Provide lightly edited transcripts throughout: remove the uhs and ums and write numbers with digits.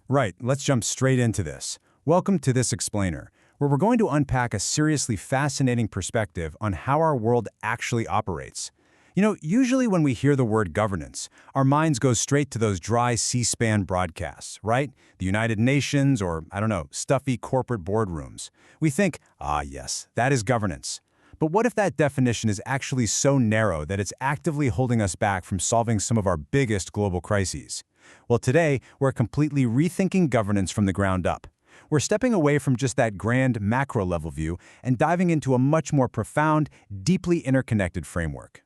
Right, let's jump straight into this. Welcome to This Explainer, where we're going to unpack a seriously fascinating perspective on how our world actually operates. Usually when we hear the word governance, our minds go straight to those dry C-SPAN broadcasts, right? The United Nations or, I don't know, stuffy corporate boardrooms. We think, ah yes, that is governance. But what if that definition is actually so narrow that it's actively holding us back from solving some of our biggest global crises? Well, today, we're completely rethinking governance from the ground up. We're stepping away from just that grand macro-level view and diving into a much more profound, deeply interconnected framework.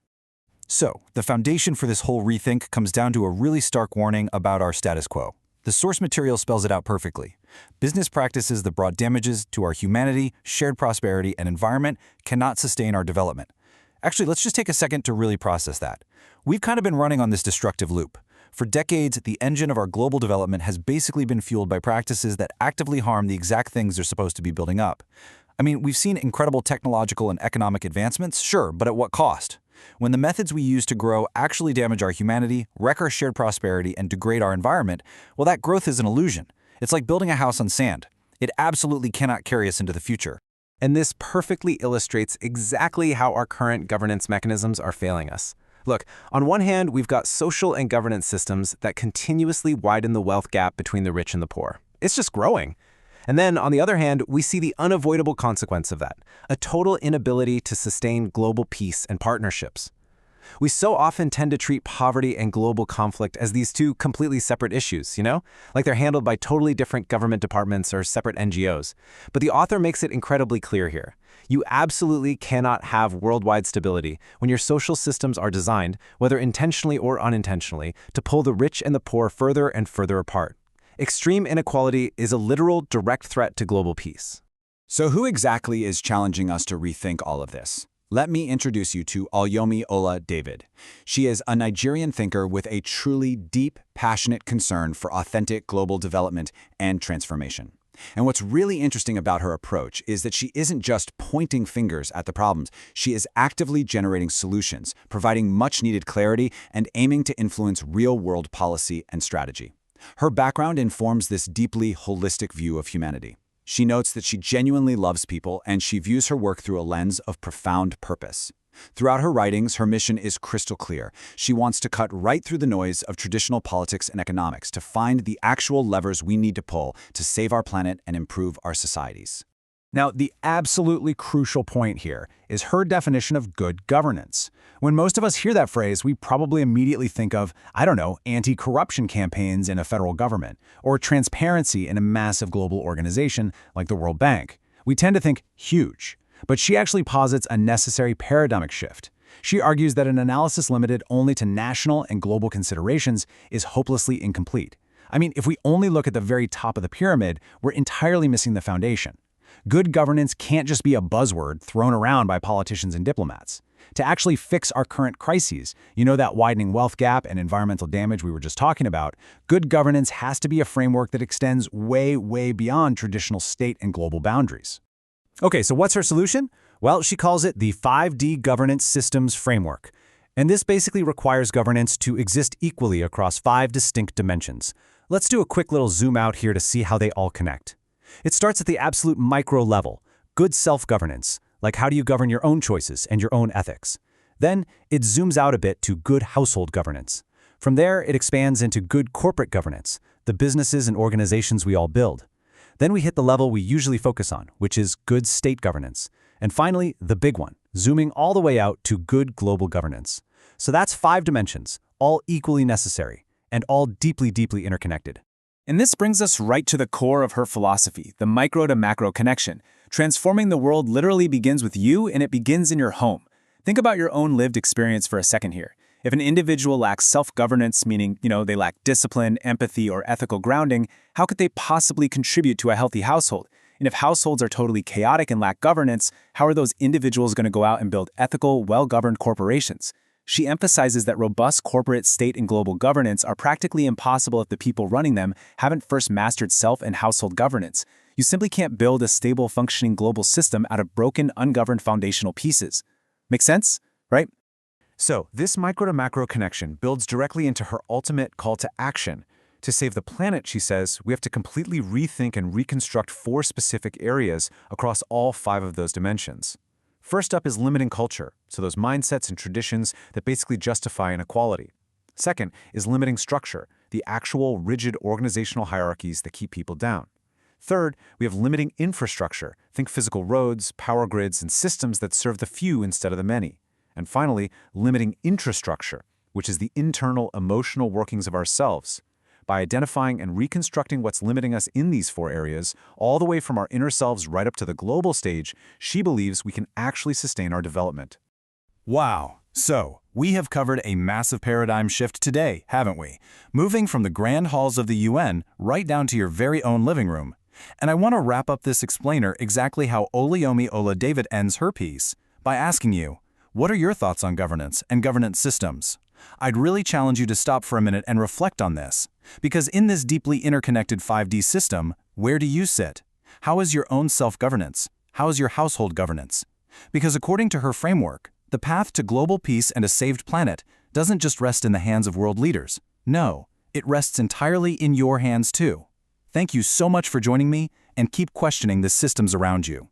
So, the foundation for this whole rethink comes down to a really stark warning about our status quo. The source material spells it out perfectly. Business practices that brought damages to our humanity, shared prosperity, and environment cannot sustain our development. Actually, let's just take a second to really process that. We've kind of been running on this destructive loop. For decades, the engine of our global development has basically been fueled by practices that actively harm the exact things they're supposed to be building up. I mean, we've seen incredible technological and economic advancements, sure, but at what cost? When the methods we use to grow actually damage our humanity, wreck our shared prosperity, and degrade our environment, well, that growth is an illusion. It's like building a house on sand. It absolutely cannot carry us into the future. And this perfectly illustrates exactly how our current governance mechanisms are failing us. Look, on one hand, we've got social and governance systems that continuously widen the wealth gap between the rich and the poor. It's just growing. And then, on the other hand, we see the unavoidable consequence of that, a total inability to sustain global peace and partnerships. We so often tend to treat poverty and global conflict as these two completely separate issues, like they're handled by totally different government departments or separate NGOs. But the author makes it incredibly clear here. You absolutely cannot have worldwide stability when your social systems are designed, whether intentionally or unintentionally, to pull the rich and the poor further and further apart. Extreme inequality is a literal direct threat to global peace. So who exactly is challenging us to rethink all of this? Let me introduce you to Oluyomi Ola David. She is a Nigerian thinker with a truly deep, passionate concern for authentic global development and transformation. And what's really interesting about her approach is that she isn't just pointing fingers at the problems. She is actively generating solutions, providing much-needed clarity, and aiming to influence real-world policy and strategy. Her background informs this deeply holistic view of humanity. She notes that she genuinely loves people, and she views her work through a lens of profound purpose. Throughout her writings, her mission is crystal clear. She wants to cut right through the noise of traditional politics and economics to find the actual levers we need to pull to save our planet and improve our societies. Now, the absolutely crucial point here is her definition of good governance. When most of us hear that phrase, we probably immediately think of, anti-corruption campaigns in a federal government, or transparency in a massive global organization like the World Bank. We tend to think huge. But she actually posits a necessary paradigmic shift. She argues that an analysis limited only to national and global considerations is hopelessly incomplete. If we only look at the very top of the pyramid, we're entirely missing the foundation. Good governance can't just be a buzzword thrown around by politicians and diplomats. To actually fix our current crises, that widening wealth gap and environmental damage we were just talking about, good governance has to be a framework that extends way, way beyond traditional state and global boundaries. Okay, so what's her solution? Well, she calls it the 5D Governance Systems Framework. And this basically requires governance to exist equally across 5 distinct dimensions. Let's do a quick little zoom out here to see how they all connect. It starts at the absolute micro level, good self-governance, like how do you govern your own choices and your own ethics. Then it zooms out a bit to good household governance. From there, it expands into good corporate governance, the businesses and organizations we all build. Then we hit the level we usually focus on, which is good state governance. And finally, the big one, zooming all the way out to good global governance. So that's 5 dimensions, all equally necessary, and all deeply, deeply interconnected. And this brings us right to the core of her philosophy, the micro to macro connection. Transforming the world literally begins with you, and it begins in your home. Think about your own lived experience for a second here. If an individual lacks self-governance, meaning, they lack discipline, empathy, or ethical grounding, how could they possibly contribute to a healthy household? And if households are totally chaotic and lack governance, how are those individuals going to go out and build ethical, well-governed corporations? She emphasizes that robust corporate, state, and global governance are practically impossible if the people running them haven't first mastered self and household governance. You simply can't build a stable, functioning global system out of broken, ungoverned foundational pieces. Make sense? Right? So, this micro to macro connection builds directly into her ultimate call to action. To save the planet, she says, we have to completely rethink and reconstruct 4 specific areas across all 5 of those dimensions. First up is limiting culture, so those mindsets and traditions that basically justify inequality. Second is limiting structure, the actual rigid organizational hierarchies that keep people down. Third, we have limiting infrastructure, think physical roads, power grids, and systems that serve the few instead of the many. And finally, limiting intrastructure, which is the internal emotional workings of ourselves. By identifying and reconstructing what's limiting us in these 4 areas, all the way from our inner selves right up to the global stage, she believes we can actually sustain our development. Wow. So, we have covered a massive paradigm shift today, haven't we? Moving from the grand halls of the UN right down to your very own living room. And I want to wrap up this explainer exactly how Oluyomi Ola David ends her piece, by asking you, what are your thoughts on governance and governance systems? I'd really challenge you to stop for a minute and reflect on this. Because in this deeply interconnected 5D system, where do you sit? How is your own self-governance? How is your household governance? Because according to her framework, the path to global peace and a saved planet doesn't just rest in the hands of world leaders. No, it rests entirely in your hands too. Thank you so much for joining me, and keep questioning the systems around you.